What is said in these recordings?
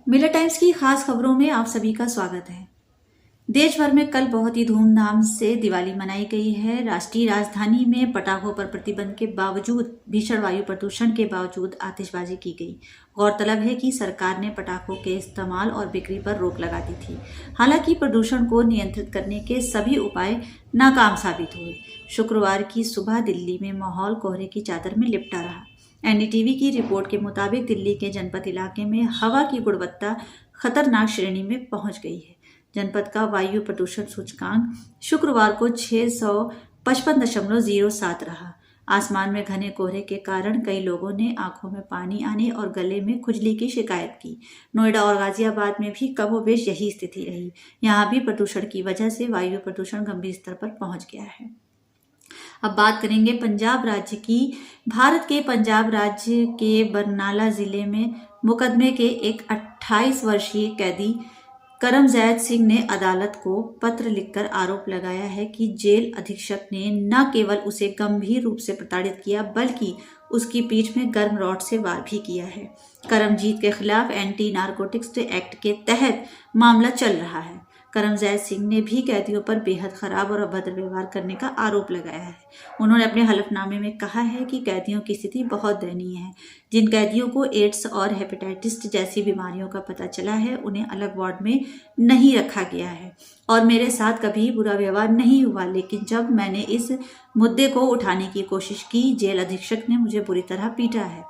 Miller times की खास खबरों में आप सभी का स्वागत है। देश भर में कल बहुत ही धूमधाम से दिवाली मनाई गई है। राष्ट्रीय राजधानी में पटाखों पर प्रतिबंध के बावजूद, भीषण वायु प्रदूषण के बावजूद आतिशबाजी की गई। गौरतलब है कि सरकार ने पटाखों के इस्तेमाल और बिक्री पर रोक लगा दी थी। हालांकि प्रदूषण को नियंत्रित करने के सभी उपाय नाकाम साबित हुए। शुक्रवार की सुबह दिल्ली में माहौल कोहरे की चादर में लिपटा रहा। एनडीटीवी की रिपोर्ट के मुताबिक दिल्ली के जनपद इलाके में हवा की गुणवत्ता खतरनाक श्रेणी में पहुंच गई है। जनपद का वायु प्रदूषण सूचकांक शुक्रवार को 655.07 रहा। आसमान में घने कोहरे के कारण कई लोगों ने आंखों में पानी आने और गले में खुजली की शिकायत की। नोएडा और गाजियाबाद में भी कमोबेश यही स्थिति रही। यहां भी प्रदूषण की वजह से वायु प्रदूषण गंभीर स्तर पर पहुंच गया है। अब बात करेंगे पंजाब राज्य की। भारत के पंजाब राज्य के बरनाला जिले में मुकदमे के एक 28 वर्षीय कैदी करमजैद सिंह ने अदालत को पत्र लिखकर आरोप लगाया है कि जेल अधीक्षक ने न केवल उसे गंभीर रूप से प्रताड़ित किया बल्कि उसकी पीठ में गर्म रॉड से वार भी किया है। करमजीत के खिलाफ एंटी नारकोटिक्स एक्ट के तहत मामला चल रहा है। करमजैद सिंह ने भी कैदियों पर बेहद खराब और अभद्र व्यवहार करने का आरोप लगाया है। उन्होंने अपने हलफनामे में कहा है कि कैदियों की स्थिति बहुत दयनीय है। जिन कैदियों को एड्स और हेपेटाइटिस जैसी बीमारियों का पता चला है उन्हें अलग वार्ड में नहीं रखा गया है और मेरे साथ कभी बुरा व्यवहार नहीं हुआ, लेकिन जब मैंने इस मुद्दे को उठाने की कोशिश की, जेल अधीक्षक ने मुझे बुरी तरह पीटा है।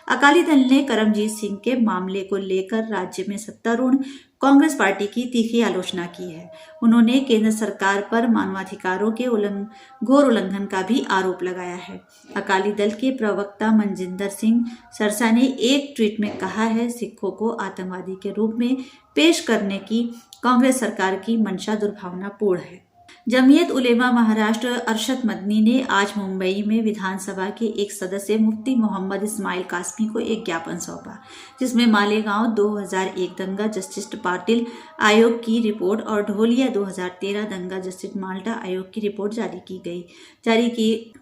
अकाली दल ने करमजीत सिंह के मामले को लेकर राज्य में सत्तारूढ़ कांग्रेस पार्टी की तीखी आलोचना की है। उन्होंने केंद्र सरकार पर मानवाधिकारों के घोर उल्लंघन का भी आरोप लगाया है। अकाली दल के प्रवक्ता मनजिंदर सिंह सरसा ने एक ट्वीट में कहा है, सिखों को आतंकवादी के रूप में पेश करने की कांग्रेस सरकार की मंशा दुर्भावनापूर्ण है। जमीयत उलेमा महाराष्ट्र अरशद मदनी ने आज मुंबई में विधानसभा के एक सदस्य मुफ्ती मोहम्मद इस्माइल कासमी को एक ज्ञापन सौंपा, जिसमें मालेगांव 2001 दंगा जस्टिस पाटिल आयोग की रिपोर्ट और ढोलिया 2013 दंगा जस्टिस माल्टा आयोग की रिपोर्ट जारी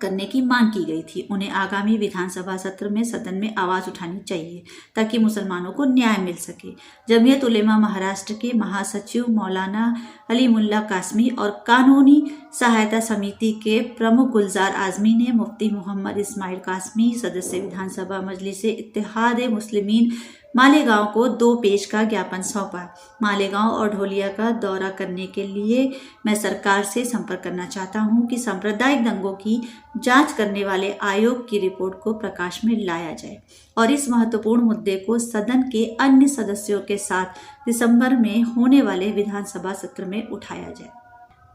करने की मांग की गई थी। उन्हें आगामी विधानसभा सत्र में सदन में आवाज उठानी चाहिए ताकि मुसलमानों को न्याय मिल सके। जमीयत उलेमा महाराष्ट्र के महासचिव मौलाना अलीमुल्ला कासमी और कानूनी सहायता समिति के प्रमुख गुलजार आजमी ने मुफ्ती मोहम्मद इस्माइल कासमी सदस्य विधानसभा मजलिस इत्तेहाद मुस्लिमीन मालेगांव को 2 पेज का ज्ञापन सौंपा। मालेगांव और ढोलिया का दौरा करने के लिए मैं सरकार से संपर्क करना चाहता हूं कि सांप्रदायिक दंगों की जांच करने वाले आयोग की रिपोर्ट को प्रकाश में लाया जाए और इस महत्वपूर्ण मुद्दे को सदन के अन्य सदस्यों के साथ दिसंबर में होने वाले विधानसभा सत्र में उठाया जाए।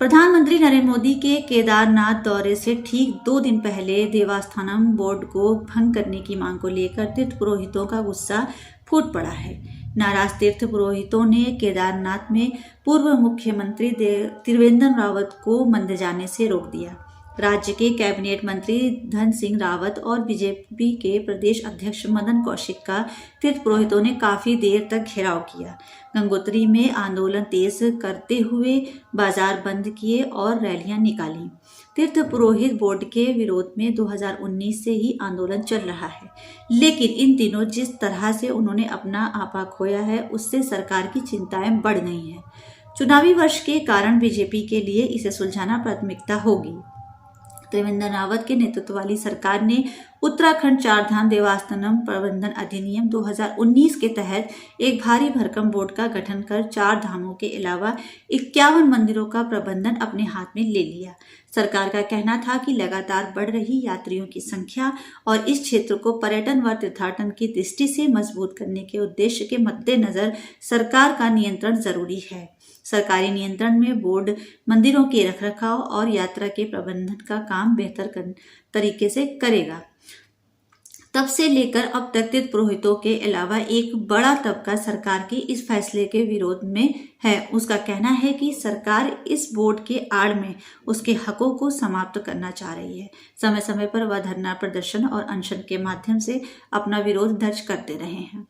प्रधानमंत्री नरेंद्र मोदी के केदारनाथ दौरे से ठीक 2 दिन पहले देवस्थानम बोर्ड को भंग करने की मांग को लेकर तीर्थ पुरोहितों का गुस्सा फूट पड़ा है। नाराज तीर्थ पुरोहितों ने केदारनाथ में पूर्व मुख्यमंत्री त्रिवेंद्र रावत को मंदिर जाने से रोक दिया। राज्य के कैबिनेट मंत्री धन सिंह रावत और बीजेपी के प्रदेश अध्यक्ष मदन कौशिक का तीर्थ पुरोहितों ने काफी देर तक घेराव किया। गंगोत्री में आंदोलन तेज करते हुए बाजार बंद किए और रैलियां निकाली। तीर्थ पुरोहित बोर्ड के विरोध में 2019 से ही आंदोलन चल रहा है, लेकिन इन दिनों जिस तरह से उन्होंने अपना आपा खोया है उससे सरकार की चिंताएं बढ़ गई हैं। चुनावी वर्ष के कारण बीजेपी के लिए इसे सुलझाना प्राथमिकता होगी। त्रिवेंद्र रावत के नेतृत्व वाली सरकार ने उत्तराखंड चारधाम देवस्थानम प्रबंधन अधिनियम 2019 के तहत एक भारी भरकम बोर्ड का गठन कर 4 धामों के अलावा 51 मंदिरों का प्रबंधन अपने हाथ में ले लिया। सरकार का कहना था कि लगातार बढ़ रही यात्रियों की संख्या और इस क्षेत्र को पर्यटन व तीर्थाटन की दृष्टि से मजबूत करने के उद्देश्य के मद्देनजर सरकार का नियंत्रण जरूरी है। सरकारी नियंत्रण में बोर्ड मंदिरों के रखरखाव और यात्रा के प्रबंधन का काम बेहतर तरीके से करेगा। तब से लेकर अब तक तीर्थ पुरोहितों के अलावा एक बड़ा तबका सरकार के इस फैसले के विरोध में है। उसका कहना है कि सरकार इस बोर्ड के आड़ में उसके हकों को समाप्त करना चाह रही है। समय समय पर वह धरना प्रदर्शन और अनशन के माध्यम से अपना विरोध दर्ज करते रहे हैं।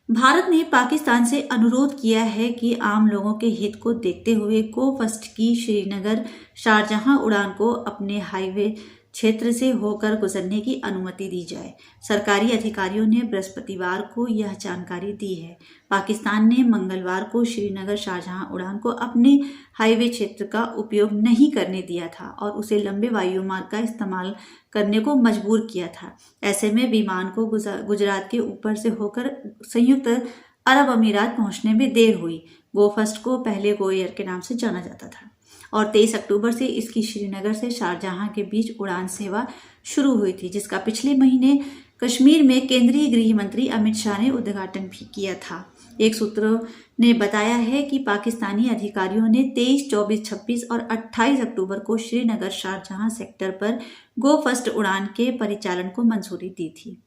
भारत ने पाकिस्तान से अनुरोध किया है कि आम लोगों के हित को देखते हुए गो फर्स्ट की श्रीनगर शारजहां उड़ान को अपने हाईवे क्षेत्र से होकर गुजरने की अनुमति दी जाए। सरकारी अधिकारियों ने बृहस्पतिवार को यह जानकारी दी है। पाकिस्तान ने मंगलवार को श्रीनगर शारजाह उड़ान को अपने हाईवे क्षेत्र का उपयोग नहीं करने दिया था और उसे लंबे वायु मार्ग का इस्तेमाल करने को मजबूर किया था। ऐसे में विमान को गुजरात के ऊपर से होकर संयुक्त अरब अमीरात पहुंचने में देर हुई। गो फर्स्ट को पहले गो एयर के नाम से जाना जाता था और 23 अक्टूबर से इसकी श्रीनगर से शारजाह के बीच उड़ान सेवा शुरू हुई थी, जिसका पिछले महीने कश्मीर में केंद्रीय गृह मंत्री अमित शाह ने उद्घाटन भी किया था। एक सूत्र ने बताया है कि पाकिस्तानी अधिकारियों ने 23, 24, 26 और 28 अक्टूबर को श्रीनगर शारजाह सेक्टर पर गो फर्स्ट उड़ान के परिचालन को मंजूरी दी थी।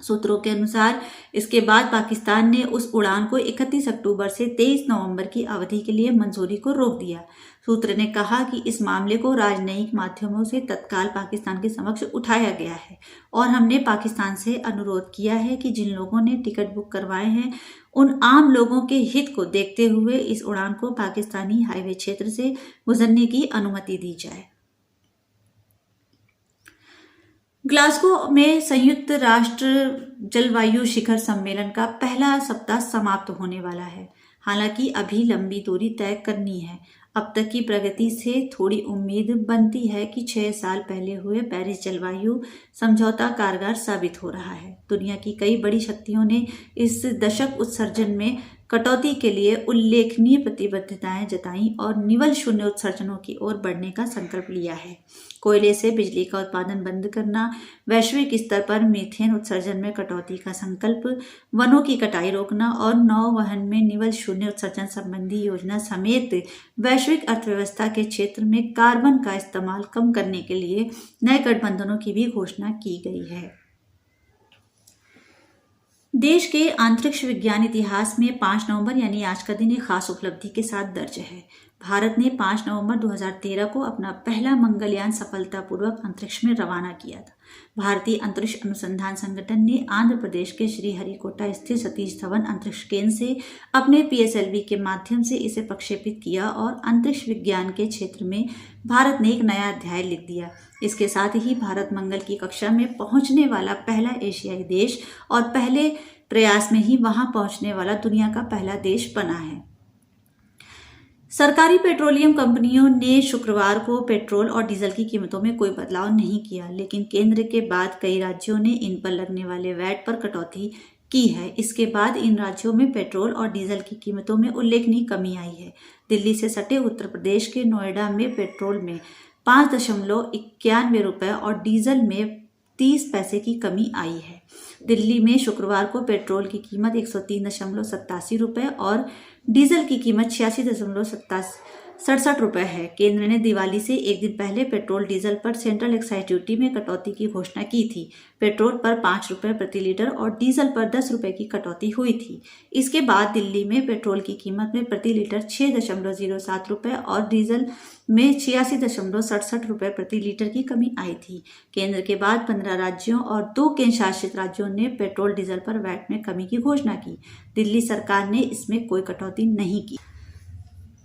सूत्रों के अनुसार इसके बाद पाकिस्तान ने उस उड़ान को 31 अक्टूबर से 23 नवंबर की अवधि के लिए मंजूरी को रोक दिया। सूत्र ने कहा कि इस मामले को राजनयिक माध्यमों से तत्काल पाकिस्तान के समक्ष उठाया गया है और हमने पाकिस्तान से अनुरोध किया है कि जिन लोगों ने टिकट बुक करवाए हैं उन आम लोगों के हित को देखते हुए इस उड़ान को पाकिस्तानी हाईवे क्षेत्र से गुजरने की अनुमति दी जाए। ग्लासगो में संयुक्त राष्ट्र जलवायु शिखर सम्मेलन का पहला सप्ताह समाप्त होने वाला है। हालांकि अभी लंबी दूरी तय करनी है। अब तक की प्रगति से थोड़ी उम्मीद बनती है कि 6 साल पहले हुए पेरिस जलवायु समझौता कारगर साबित हो रहा है। दुनिया की कई बड़ी शक्तियों ने इस दशक उत्सर्जन में कटौती के लिए उल्लेखनीय प्रतिबद्धताएं जताई और निवल शून्य उत्सर्जनों की ओर बढ़ने का संकल्प लिया है। कोयले से बिजली का उत्पादन बंद करना, वैश्विक स्तर पर मीथेन उत्सर्जन में कटौती का संकल्प, वनों की कटाई रोकना और नौवहन में निवल शून्य उत्सर्जन संबंधी योजना समेत वैश्विक अर्थव्यवस्था के क्षेत्र में कार्बन का इस्तेमाल कम करने के लिए नए गठबंधनों की भी घोषणा की गई है। देश के अंतरिक्ष विज्ञान इतिहास में 5 नवंबर यानी आज का दिन एक खास उपलब्धि के साथ दर्ज है। भारत ने 5 नवंबर 2013 को अपना पहला मंगलयान सफलतापूर्वक अंतरिक्ष में रवाना किया था। भारतीय अंतरिक्ष अनुसंधान संगठन ने आंध्र प्रदेश के श्रीहरिकोटा स्थित सतीश धवन अंतरिक्ष केंद्र से अपने PSLV के माध्यम से इसे प्रक्षेपित किया और अंतरिक्ष विज्ञान के क्षेत्र में भारत ने एक नया अध्याय लिख दिया। इसके साथ ही भारत मंगल की कक्षा में पहुंचने वाला पहला एशियाई देश और पहले प्रयास में ही वहां पहुंचने वाला दुनिया का पहला देश बना है। सरकारी पेट्रोलियम कंपनियों ने शुक्रवार को पेट्रोल और डीजल की कीमतों में कोई बदलाव नहीं किया, लेकिन केंद्र के बाद कई राज्यों ने इन पर लगने वाले वैट पर कटौती की है। इसके बाद इन राज्यों में पेट्रोल और डीजल की कीमतों में उल्लेखनीय कमी आई है। दिल्ली से सटे उत्तर प्रदेश के नोएडा में पेट्रोल में 5.91 रुपये और डीजल में 30 पैसे की कमी आई है। दिल्ली में शुक्रवार को पेट्रोल की कीमत 103.87 रुपये और डीजल की कीमत 86.67 रुपये है। केंद्र ने दिवाली से एक दिन पहले पेट्रोल डीजल पर सेंट्रल एक्साइज ड्यूटी में कटौती की घोषणा की थी। पेट्रोल पर 5 रुपये प्रति लीटर और डीजल पर 10 रुपये की कटौती हुई थी। इसके बाद दिल्ली में पेट्रोल की कीमत में प्रति लीटर 6.07 रुपये और डीजल में 86.67 रुपये प्रति लीटर की कमी आई थी। केंद्र के बाद 15 राज्यों और 2 केंद्र शासित राज्यों ने पेट्रोल डीजल पर वैट में कमी की घोषणा की। दिल्ली सरकार ने इसमें कोई कटौती नहीं की।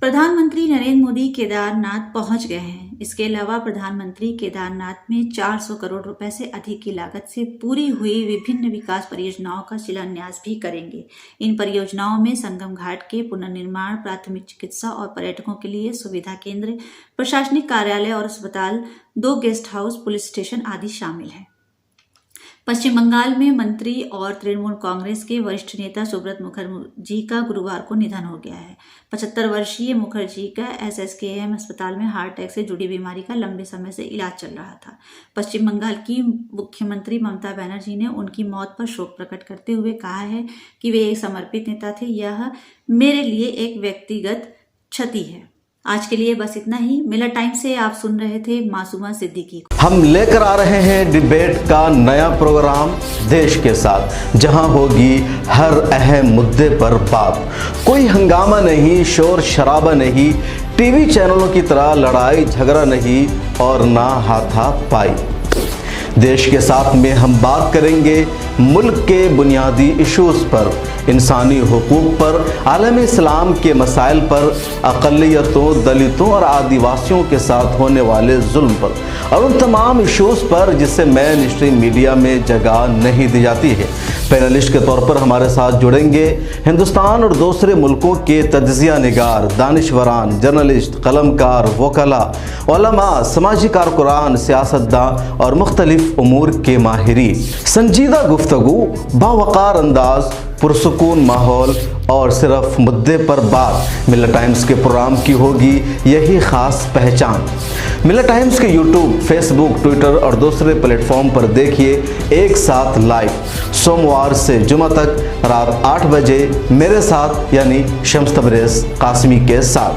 प्रधानमंत्री नरेंद्र मोदी केदारनाथ पहुंच गए हैं। इसके अलावा प्रधानमंत्री केदारनाथ में 400 करोड़ रुपए से अधिक की लागत से पूरी हुई विभिन्न विकास परियोजनाओं का शिलान्यास भी करेंगे। इन परियोजनाओं में संगम घाट के पुनर्निर्माण, प्राथमिक चिकित्सा और पर्यटकों के लिए सुविधा केंद्र, प्रशासनिक कार्यालय और अस्पताल, 2 गेस्ट हाउस, पुलिस स्टेशन आदि शामिल हैं। पश्चिम बंगाल में मंत्री और तृणमूल कांग्रेस के वरिष्ठ नेता सुब्रत मुखर्जी का गुरुवार को निधन हो गया है। 75 वर्षीय मुखर्जी का SSKM अस्पताल में हार्ट अटैक से जुड़ी बीमारी का लंबे समय से इलाज चल रहा था। पश्चिम बंगाल की मुख्यमंत्री ममता बनर्जी ने उनकी मौत पर शोक प्रकट करते हुए कहा है कि वे एक समर्पित नेता थे। यह मेरे लिए एक व्यक्तिगत क्षति है। आज के लिए बस इतना ही। मिलर टाइम से आप सुन रहे थे मासूमा सिद्दीकी। हम लेकर आ रहे हैं डिबेट का नया प्रोग्राम देश के साथ, जहां होगी हर अहम मुद्दे पर बात। कोई हंगामा नहीं, शोर शराबा नहीं, टीवी चैनलों की तरह लड़ाई झगड़ा नहीं और ना हाथापाई। देश के साथ में हम बात करेंगे मुल्क के बुनियादी इशूज़ पर, इंसानी हुकूक पर, आलम इस्लाम के मसाइल पर, अक़लियतों, दलितों और आदिवासियों के साथ होने वाले जुल्म पर और उन तमाम इशूज़ पर जिससे मेन स्ट्रीम मीडिया में जगह नहीं दी जाती है। पैनलिस्ट के तौर पर हमारे साथ जुड़ेंगे हिंदुस्तान और दूसरे मुल्कों के तज्ज़िया निगार, दानिशवरान, जर्नलिस्ट, कलमकार, वकला, उलमा, समाजी कारकुरान, सियासतदान और मुख्तलिफ उमूर के माहिरीन। संजीदा गुफ्तगू, बावकार अंदाज, पुरसुकून माहौल और सिर्फ मुद्दे पर बात। मिल्लत टाइम्स के प्रोग्राम की होगी यही ख़ास पहचान। मिल्लत टाइम्स के यूट्यूब, फेसबुक, ट्विटर और दूसरे प्लेटफॉर्म पर देखिए एक साथ लाइव, सोमवार से जुमा तक रात 8 बजे मेरे साथ यानी शम्स तबरेज़ कासमी के साथ।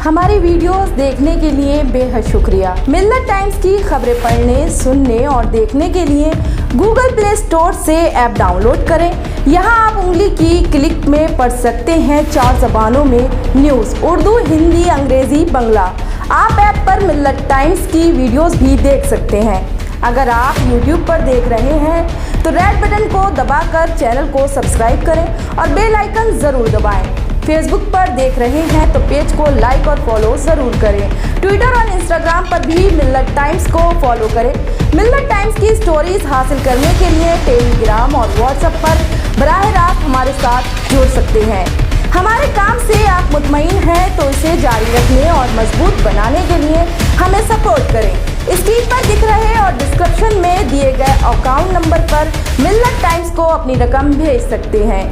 हमारी वीडियोस देखने के लिए बेहद शुक्रिया। मिल्लत टाइम्स की खबरें पढ़ने, सुनने और देखने के लिए गूगल प्ले स्टोर से ऐप डाउनलोड करें। यहां आप उंगली की क्लिक में पढ़ सकते हैं 4 ज़बानों में न्यूज़, उर्दू, हिंदी, अंग्रेज़ी, बंगला। आप ऐप पर मिल्लत टाइम्स की वीडियोस भी देख सकते हैं। अगर आप YouTube पर देख रहे हैं तो रेड बटन को दबाकर चैनल को सब्सक्राइब करें और बेल आइकन ज़रूर दबाएं। फेसबुक पर देख रहे हैं तो पेज को लाइक और फॉलो ज़रूर करें। ट्विटर और इंस्टाग्राम पर भी मिल्लत टाइम्स को फॉलो करें। मिल्लत टाइम्स की स्टोरीज हासिल करने के लिए टेलीग्राम और व्हाट्सएप पर बराह रास्त हमारे साथ जुड़ सकते हैं। हमारे काम से आप मुतमईन हैं तो इसे जारी रखने और मजबूत बनाने के लिए हमें सपोर्ट करें। स्क्रीन पर दिख रहे और डिस्क्रिप्शन में दिए गए अकाउंट नंबर पर मिल्लत टाइम्स को अपनी रकम भेज सकते हैं।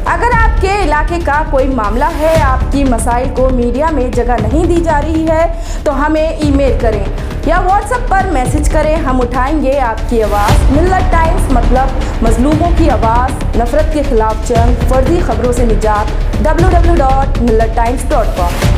अगर आपके इलाके का कोई मामला है, आपकी मसाइल को मीडिया में जगह नहीं दी जा रही है तो हमें ईमेल करें या व्हाट्सएप पर मैसेज करें। हम उठाएंगे आपकी आवाज़। मिल्लत टाइम्स मतलब मजलूमों की आवाज़, नफरत के खिलाफ जंग, फर्जी खबरों से निजात। www.millattimes.com